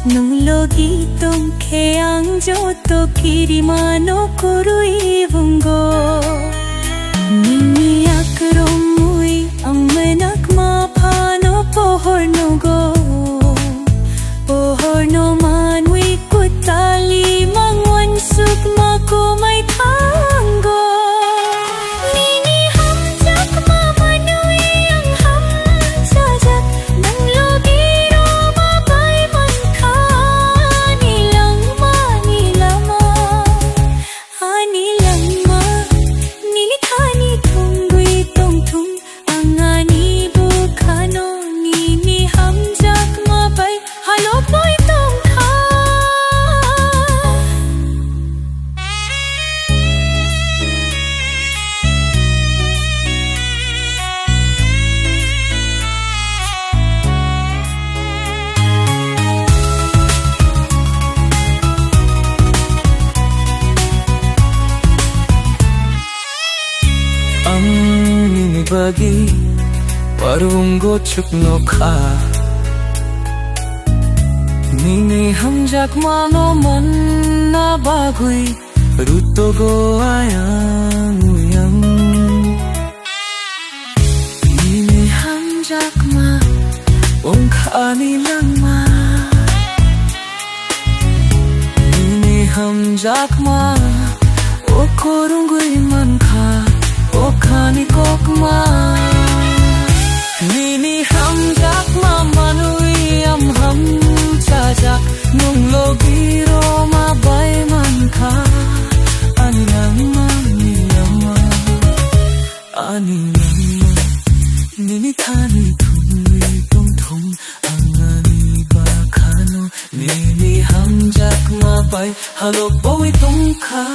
Nung logi tong keang joto kirimano kurui vunggo Nini akromui ang menak mapano pohor no go Pohor no manui kutali mangwan sukma ko may tango Nini hamjak mamanui ang hamjajak Nang logi bagi warung gochuk nokha Nini hamjak mano man na bagui ruto go ayang uyang Nini hamjak ma ongkhani lang ma Nini hamjak ma okorungui man kha Okhani kokma Nini hamjak ma manui am ham chajak Nung logi roma bay man kha Ani lama, ni lama Ani lama Nini thani thumui tum thum Angani ba khano Nini hamjak ma bay halok boi tum kha